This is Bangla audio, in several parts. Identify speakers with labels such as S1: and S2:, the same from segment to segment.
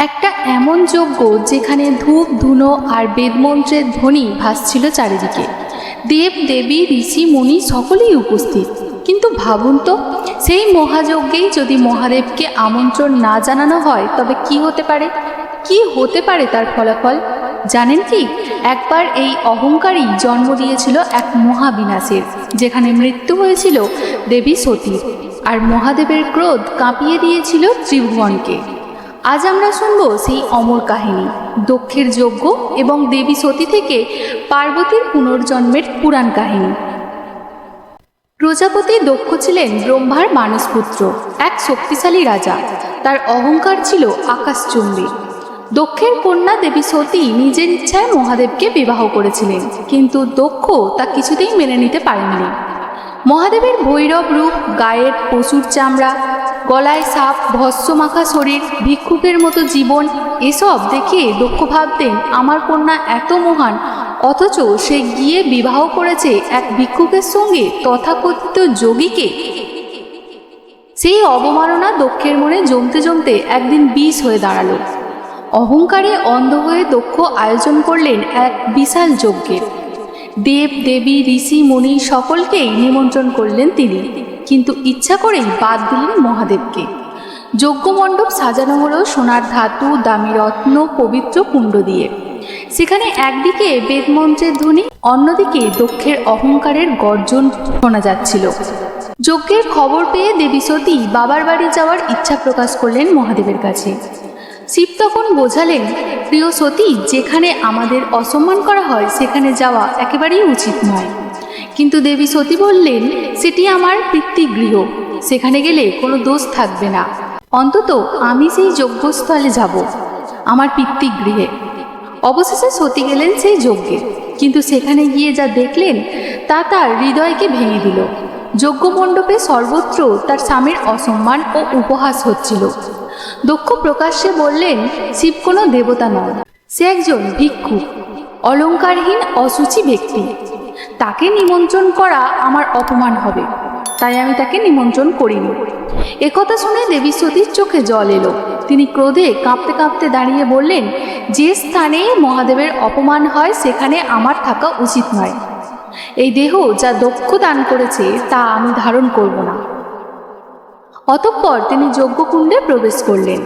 S1: একটা এমন যজ্ঞ যেখানে ধূপ ধুনো আর বেদমন্ত্রের ধ্বনি ভাসছিল চারিদিকে। দেব দেবী ঋষি মুনি সকলেই উপস্থিত। কিন্তু ভাবুন তো, সেই মহাযজ্ঞেই যদি মহাদেবকে আমন্ত্রণ না জানানো হয় তবে কি হতে পারে? কি হতে পারে তার ফলাফল জানেন কি? একবার এই অহংকারই জন্ম দিয়েছিল এক মহাবিনাশের, যেখানে মৃত্যু হয়েছিল দেবী সতীর, আর মহাদেবের ক্রোধ কাঁপিয়ে দিয়েছিল ত্রিভুবনকে। আজ আমরা শুনব সেই অমর কাহিনী, দক্ষের যজ্ঞ এবং দেবী সতী থেকে পার্বতীর পুনর্জন্মের পুরাণ কাহিনী। প্রজাপতি দক্ষ ছিলেন ব্রহ্মার মানসপুত্র, এক শক্তিশালী রাজা। তার অহংকার ছিল আকাশচুম্বী। দক্ষের কন্যা দেবী সতী নিজের ইচ্ছায় মহাদেবকে বিবাহ করেছিলেন, কিন্তু দক্ষ তা কিছুতেই মেনে নিতে পারেননি। মহাদেবের ভৈরব রূপ, গায়ের পশুর চামড়া, গলায় সাপ, ভস্য মাখা শরীর, ভিক্ষুকের মতো জীবন, এসব দেখে দক্ষ ভাবতেন আমার কন্যা এত মহান, অথচ সে গিয়ে বিবাহ করেছে এক ভিক্ষুকের সঙ্গে, তথাকথিত যোগীকে। সেই অবমাননা দক্ষের মনে জমতে জমতে একদিন বিষ হয়ে দাঁড়ালো। অহংকারে অন্ধ হয়ে দক্ষ আয়োজন করলেন এক বিশাল যজ্ঞের। দেব দেবী ঋষি মুনি সকলকেই নিমন্ত্রণ করলেন তিনি, কিন্তু ইচ্ছা করেই বাদ দিলেন মহাদেবকে। যজ্ঞমণ্ডপ সাজানো হলো সোনার ধাতু, দামি রত্ন, পবিত্র কুণ্ড দিয়ে। সেখানে একদিকে বেদমন্ত্রের ধ্বনি, অন্যদিকে দক্ষের অহংকারের গর্জন শোনা যাচ্ছিল। যজ্ঞের খবর পেয়ে দেবী সতী বাবার বাড়ি যাওয়ার ইচ্ছা প্রকাশ করলেন মহাদেবের কাছে। শিব তখন বোঝালেন, প্রিয় সতী, যেখানে আমাদের অসম্মান করা হয় সেখানে যাওয়া একেবারেই উচিত নয়। কিন্তু দেবী সতী বললেন, সেটি আমার পিতৃগৃহ, সেখানে গেলে কোনো দোষ থাকবে না। অন্তত আমি সেই যজ্ঞস্থলে যাব, আমার পিতৃগৃহে। অবশেষে সতী গেলেন সেই যজ্ঞে, কিন্তু সেখানে গিয়ে যা দেখলেন তা তার হৃদয়কে ভেঙে দিল। যজ্ঞমণ্ডপে সর্বত্র তার স্বামীর অসম্মান ও উপহাস হচ্ছিল। দক্ষ প্রকাশ্যে বললেন, শিব কোনো দেবতা নয়, সে একজন ভিক্ষুক, অলঙ্কারহীন অসুচি ব্যক্তি। তাকে নিমন্ত্রণ করা আমার অপমান হবে, তাই আমি তাকে নিমন্ত্রণ করিনি। একথা শুনে দেবী সতীর চোখে জল এলো। তিনি ক্রোধে কাঁপতে কাঁপতে দাঁড়িয়ে বললেন, যে স্থানে মহাদেবের অপমান হয় সেখানে আমার থাকা উচিত নয়। এই দেহ যা দক্ষ দান করেছে তা আমি ধারণ করব না। অতঃপর তিনি যজ্ঞকুণ্ডে প্রবেশ করলেন,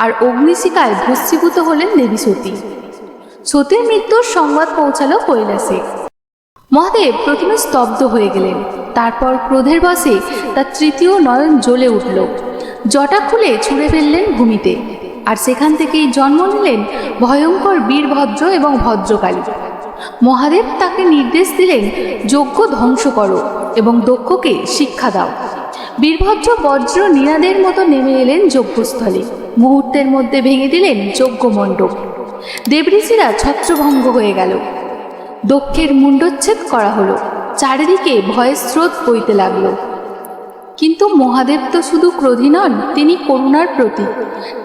S1: আর অগ্নিশিখায় ভস্মীভূত হলেন দেবী সতী। সতীর মৃত্যুর সংবাদ পৌঁছালো কৈলাসে। মহাদেব প্রথমে স্তব্ধ হয়ে গেলেন, তারপর ক্রোধের বশে তার তৃতীয় নয়ন জ্বলে উঠল। জটা খুলে ছুঁড়ে ফেললেন ভূমিতে, আর সেখান থেকেই জন্ম নিলেন ভয়ঙ্কর বীরভদ্র এবং ভদ্রকালী। মহাদেব তাকে নির্দেশ দিলেন, যজ্ঞ ধ্বংস করো এবং দক্ষকে শিক্ষা দাও। বীরভদ্র বজ্র নিনাদের মতো নেমে এলেন যজ্ঞস্থলে। মুহূর্তের মধ্যে ভেঙে দিলেন যজ্ঞমণ্ডপ। দেবঋষিরা ছত্রভঙ্গ হয়ে গেল। দক্ষের মুণ্ডচ্ছেদ করা হলো। চারিদিকে ভয়ের স্রোত বইতে লাগলো। কিন্তু মহাদেব তো শুধু ক্রোধী নন, তিনি করুণার প্রতীক।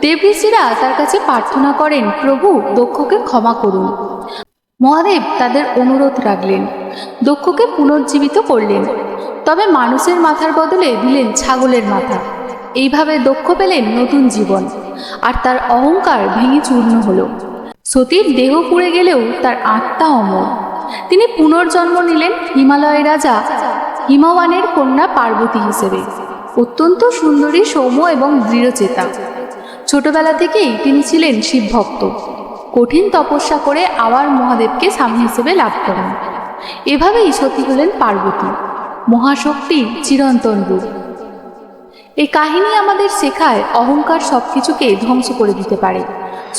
S1: দেবঋষিরা তার কাছে প্রার্থনা করেন, প্রভু, দক্ষকে ক্ষমা করুন। মহাদেব তাদের অনুরোধ রাখলেন, দক্ষকে পুনর্জীবিত করলেন, তবে মানুষের মাথার বদলে দিলেন ছাগলের মাথা। এইভাবে দক্ষ পেলেন নতুন জীবন, আর তার অহংকার ভেঙে চূর্ণ হলো। সতীর দেহ পুড়ে গেলেও তার আত্মা অমর। তিনি পুনর্জন্ম নিলেন হিমালয়ের রাজা হিমবানের কন্যা পার্বতী হিসেবে, অত্যন্ত সুন্দরী, সৌম্য এবং দৃঢ়চেতা। ছোটবেলা থেকেই তিনি ছিলেন শিবভক্ত। কঠিন তপস্যা করে আবার মহাদেবকে স্বামী হিসেবে লাভ করেন। এভাবেই সতী হলেন পার্বতী, মহাশক্তির চিরন্তন রূপ। এই কাহিনী আমাদের শেখায়, অহংকার সব কিছুকে ধ্বংস করে দিতে পারে।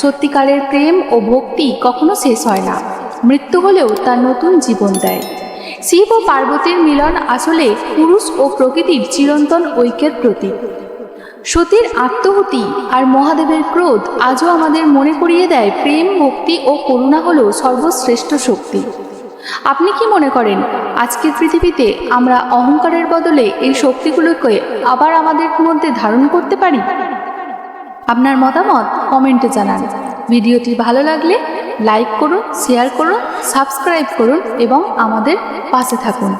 S1: সত্যিকারের প্রেম ও ভক্তি কখনো শেষ হয় না, মৃত্যু হলেও তার নতুন জীবন দেয়। শিব ও পার্বতীর মিলন আসলে পুরুষ ও প্রকৃতির চিরন্তন ঐক্যের প্রতীক। সতীর আত্মহুতি আর মহাদেবের ক্রোধ আজও আমাদের মনে করিয়ে দেয়, প্রেম, ভক্তি ও করুণা হলো সর্বশ্রেষ্ঠ শক্তি। আপনি কি মনে করেন, আজকের পৃথিবীতে আমরা অহংকারের বদলে এই শক্তিগুলোকে আবার আমাদের মধ্যে ধারণ করতে পারি? আপনার মতামত কমেন্টে জানান। ভিডিওটি ভালো লাগলে লাইক করুন, শেয়ার করুন, সাবস্ক্রাইব করুন এবং আমাদের পাশে থাকুন।